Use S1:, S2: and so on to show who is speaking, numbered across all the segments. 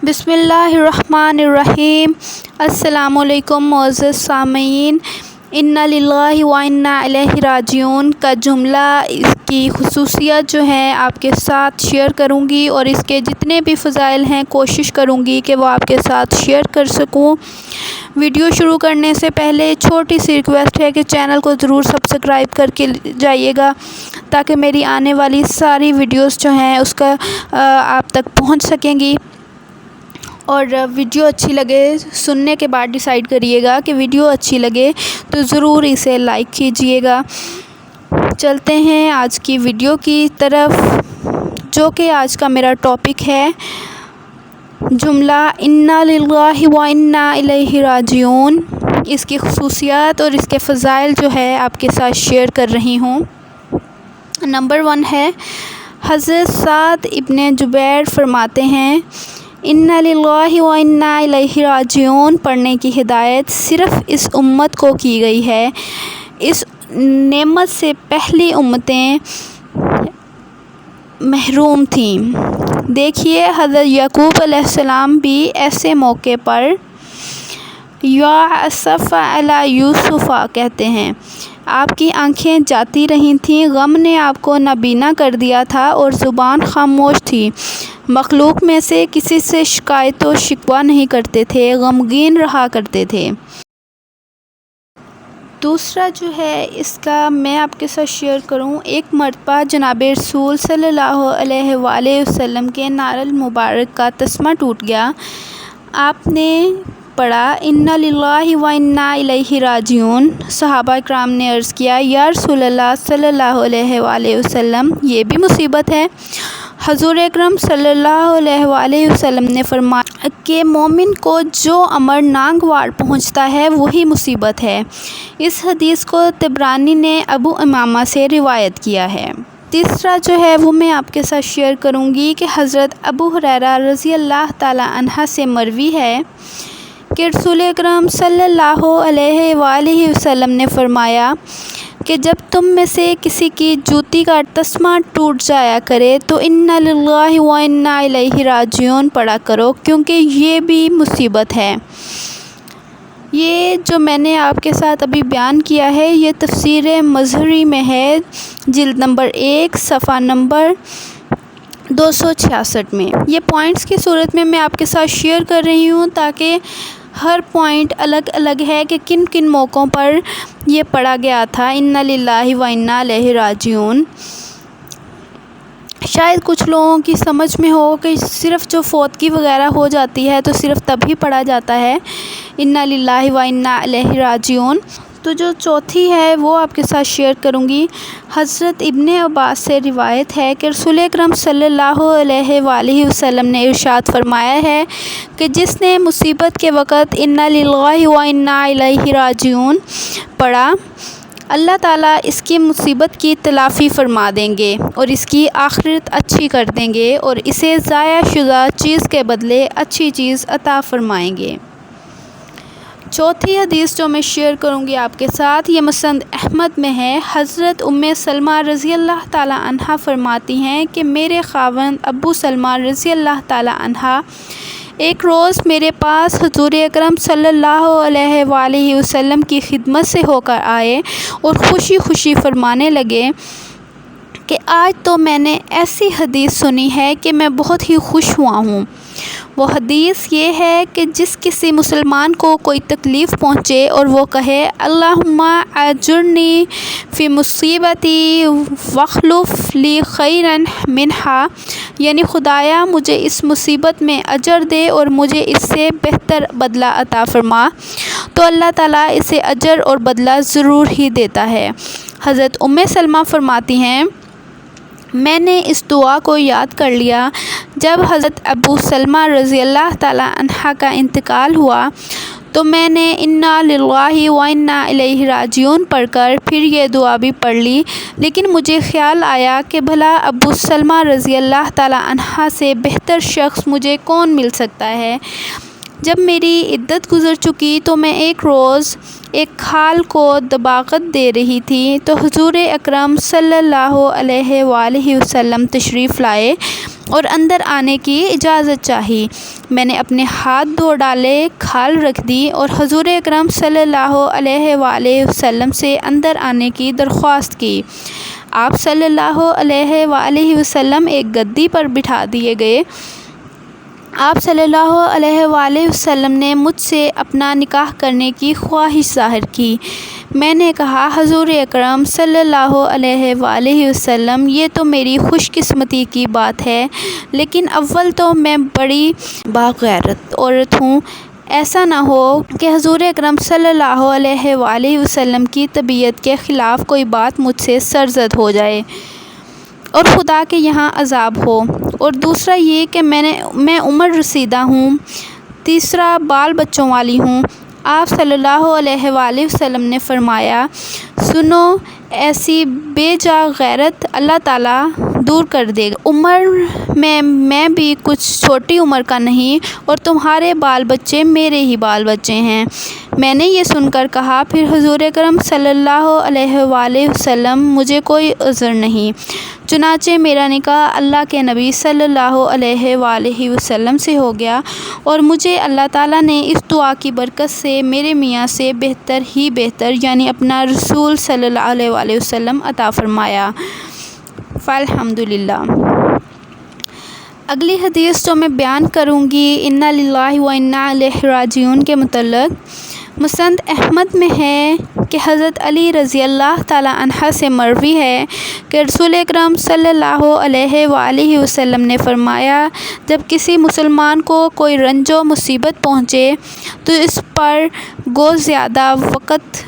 S1: بسم اللہ الرحمن الرحیم۔ السلام علیکم معزز سامعین۔ انا للہ و انا الیہ راجعون کا جملہ، اس کی خصوصیت جو ہے آپ کے ساتھ شیئر کروں گی، اور اس کے جتنے بھی فضائل ہیں کوشش کروں گی کہ وہ آپ کے ساتھ شیئر کر سکوں۔ ویڈیو شروع کرنے سے پہلے چھوٹی سی ریکویسٹ ہے کہ چینل کو ضرور سبسکرائب کر کے جائیے گا، تاکہ میری آنے والی ساری ویڈیوز جو ہیں اس کا آپ تک پہنچ سکیں گی۔ اور ویڈیو اچھی لگے، سننے کے بعد ڈیسائیڈ کریے گا کہ ویڈیو اچھی لگے تو ضرور اسے لائک کیجیے گا۔ چلتے ہیں آج کی ویڈیو کی طرف، جو کہ آج کا میرا ٹاپک ہے جملہ انا للہ و انا الیہ راجعون۔ اس کی خصوصیات اور اس کے فضائل جو ہے آپ کے ساتھ شیئر کر رہی ہوں۔ نمبر 1 ہے، حضرت سعد ابن جبیر فرماتے ہیں، انا للہ و انا الیہ راجعون پڑھنے کی ہدایت صرف اس امت کو کی گئی ہے۔ اس نعمت سے پہلی امتیں محروم تھیں۔ دیکھیے، حضرت یعقوب علیہ السلام بھی ایسے موقع پر یا اسف علی یوسف کہتے ہیں۔ آپ کی آنکھیں جاتی رہی تھیں، غم نے آپ کو نابینا کر دیا تھا اور زبان خاموش تھی۔ مخلوق میں سے کسی سے شکایت و شکوہ نہیں کرتے تھے، غمگین رہا کرتے تھے۔ دوسرا جو ہے اس کا میں آپ کے ساتھ شیئر کروں، ایک مرتبہ جناب رسول صلی اللہ علیہ وآلہ وسلم کے نال مبارک کا تسمہ ٹوٹ گیا۔ آپ نے پڑھا انا للہ و انا الیہ راجعون۔ صحابہ کرام نے عرض کیا، یا رسول اللہ صلی اللہ علیہ وآلہ وسلم، یہ بھی مصیبت ہے؟ حضور اکرم صلی اللہ علیہ وآلہ وسلم نے فرمایا کہ مومن کو جو امر ناگوار پہنچتا ہے وہی مصیبت ہے۔ اس حدیث کو طبرانی نے ابو امامہ سے روایت کیا ہے۔ تیسرا جو ہے وہ میں آپ کے ساتھ شیئر کروں گی کہ حضرت ابو ہریرہ رضی اللہ تعالی عنہ سے مروی ہے کہ رسول اکرم صلی اللہ علیہ وآلہ وسلم نے فرمایا کہ جب تم میں سے کسی کی جوتی کا تسمہ ٹوٹ جایا کرے تو انا للہ و انا الیہ راجعون پڑھا کرو، کیونکہ یہ بھی مصیبت ہے۔ یہ جو میں نے آپ کے ساتھ ابھی بیان کیا ہے، یہ تفسیر مظہری میں ہے، جلد نمبر 1 صفحہ نمبر 266 میں۔ یہ پوائنٹس کی صورت میں آپ کے ساتھ شیئر کر رہی ہوں، تاکہ ہر پوائنٹ الگ الگ ہے کہ کن کن موقعوں پر یہ پڑھا گیا تھا انا للہ و انا الیہ راجعون۔ شاید کچھ لوگوں کی سمجھ میں ہو کہ صرف جو فوتگی وغیرہ ہو جاتی ہے تو صرف تبھی پڑھا جاتا ہے انا للہ و انا الیہ راجعون۔ تو جو چوتھی ہے وہ آپ کے ساتھ شیئر کروں گی۔ حضرت ابن عباس سے روایت ہے کہ رسول اکرم صلی اللہ علیہ وآلہ وسلم نے ارشاد فرمایا ہے کہ جس نے مصیبت کے وقت انا للہ و انا الیہ راجعون پڑھا، اللہ تعالیٰ اس کی مصیبت کی تلافی فرما دیں گے اور اس کی آخرت اچھی کر دیں گے، اور اسے ضائع شدہ چیز کے بدلے اچھی چیز عطا فرمائیں گے۔ چوتھی حدیث جو میں شیئر کروں گی آپ کے ساتھ، یہ مسند احمد میں ہے۔ حضرت ام سلمہ رضی اللہ تعالی عنہا فرماتی ہیں کہ میرے خاوند ابو سلمہ رضی اللہ تعالی عنہ ایک روز میرے پاس حضور اکرم صلی اللہ علیہ وآلہ وسلم کی خدمت سے ہو کر آئے اور خوشی خوشی فرمانے لگے کہ آج تو میں نے ایسی حدیث سنی ہے کہ میں بہت ہی خوش ہوا ہوں۔ وہ حدیث یہ ہے کہ جس کسی مسلمان کو کوئی تکلیف پہنچے اور وہ کہے اللہم اجرنی فی مصیبتی واخلف لی خیرا منہا، یعنی خدایا مجھے اس مصیبت میں اجر دے اور مجھے اس سے بہتر بدلہ عطا فرما، تو اللہ تعالیٰ اسے اجر اور بدلہ ضرور ہی دیتا ہے۔ حضرت ام سلمہ فرماتی ہیں، میں نے اس دعا کو یاد کر لیا جب حضرت ابو سلمہ رضی اللہ تعالی عنہ کا انتقال ہوا، تو میں نے انا للہ و انا الیہ راجعون پڑھ کر پھر یہ دعا بھی پڑھ لی، لیکن مجھے خیال آیا کہ بھلا ابو سلمہ رضی اللہ تعالی عنہ سے بہتر شخص مجھے کون مل سکتا ہے، جب میری عدت گزر چکی تو میں ایک روز ایک کھال کو دباغت دے رہی تھی تو حضور اکرم صلی اللہ علیہ وآلہ وسلم تشریف لائے اور اندر آنے کی اجازت چاہی۔ میں نے اپنے ہاتھ دھو ڈالے، کھال رکھ دی اور حضور اکرم صلی اللہ علیہ وآلہ وسلم سے اندر آنے کی درخواست کی۔ آپ صلی اللہ علیہ وآلہ وسلم ایک گدی پر بٹھا دیے گئے۔ آپ صلی اللہ علیہ وآلہ وسلم نے مجھ سے اپنا نکاح کرنے کی خواہش ظاہر کی۔ میں نے کہا، حضور اکرم صلی اللہ علیہ وآلہ وسلم، یہ تو میری خوش قسمتی کی بات ہے، لیکن اول تو میں بڑی باغیرت عورت ہوں، ایسا نہ ہو کہ حضور اکرم صلی اللہ علیہ وآلہ وسلم کی طبیعت کے خلاف کوئی بات مجھ سے سرزد ہو جائے اور خدا کے یہاں عذاب ہو، اور دوسرا یہ کہ میں عمر رسیدہ ہوں، تیسرا بال بچوں والی ہوں۔ آپ صلی اللہ علیہ وآلہ وسلم نے فرمایا، سنو، ایسی بے جا غیرت اللہ تعالیٰ دور کر دے گا۔ عمر میں بھی کچھ چھوٹی عمر کا نہیں، اور تمہارے بال بچے میرے ہی بال بچے ہیں۔ میں نے یہ سن کر کہا، پھر حضور اکرم صلی اللہ علیہ وآلہ وسلم، مجھے کوئی عذر نہیں۔ چنانچہ میرا نکاح اللہ کے نبی صلی اللہ علیہ وآلہ وسلم سے ہو گیا، اور مجھے اللہ تعالیٰ نے اس دعا کی برکت سے میرے میاں سے بہتر ہی بہتر، یعنی اپنا رسول صلی اللہ علیہ وآلہ وسلم عطا فرمایا۔ فالحمدللہ۔ اگلی حدیث جو میں بیان کروں گی انا للہ و انا الیہ راجعون کے متعلق، مسند احمد میں ہے کہ حضرت علی رضی اللہ تعالیٰ عنہ سے مروی ہے کہ رسول اکرم صلی اللہ علیہ وآلہ وسلم نے فرمایا، جب کسی مسلمان کو کوئی رنج و مصیبت پہنچے تو اس پر گو زیادہ وقت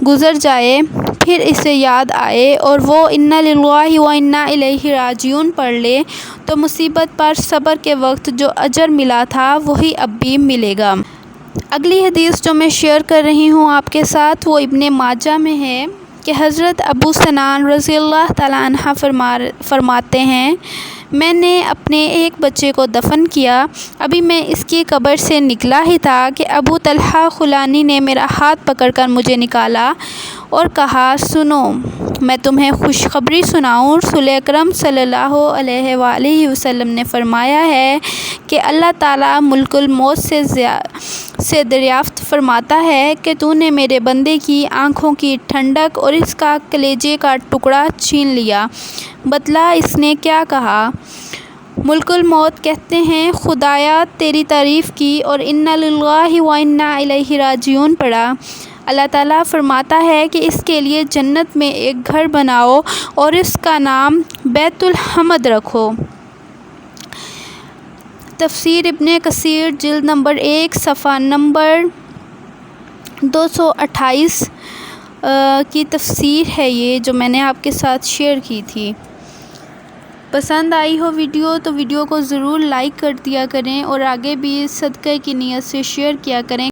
S1: گزر جائے، پھر اسے یاد آئے اور وہ انا للہ و انا الیہ راجعون پڑھ لے تو مصیبت پر صبر کے وقت جو اجر ملا تھا وہی اب بھی ملے گا۔ اگلی حدیث جو میں شیئر کر رہی ہوں آپ کے ساتھ وہ ابن ماجہ میں ہے کہ حضرت ابو سنان رضی اللہ تعالیٰ عنہ فرماتے ہیں، میں نے اپنے ایک بچے کو دفن کیا، ابھی میں اس کی قبر سے نکلا ہی تھا کہ ابو طلحہ خولانی نے میرا ہاتھ پکڑ کر مجھے نکالا اور کہا، سنو، میں تمہیں خوشخبری سناؤں۔ رسول اکرم صلی اللہ علیہ وآلہ وسلم نے فرمایا ہے کہ اللہ تعالیٰ ملک الموت سے دریافت فرماتا ہے کہ تو نے میرے بندے کی آنکھوں کی ٹھنڈک اور اس کا کلیجے کا ٹکڑا چھین لیا۔ بتلا اس نے کیا کہا؟ ملک الموت کہتے ہیں، خدایا تیری تعریف کی اور انا للہ و انا الیہ راجعون پڑھا۔ اللہ تعالیٰ فرماتا ہے کہ اس کے لیے جنت میں ایک گھر بناؤ اور اس کا نام بیت الحمد رکھو۔ تفسیر ابن کثیر جلد نمبر 1 صفحہ نمبر 228 کی تفسیر ہے یہ جو میں نے آپ کے ساتھ شیئر کی تھی۔ پسند آئی ہو ویڈیو تو ویڈیو کو ضرور لائک کر دیا کریں اور آگے بھی صدقہ کی نیت سے شیئر کیا کریں۔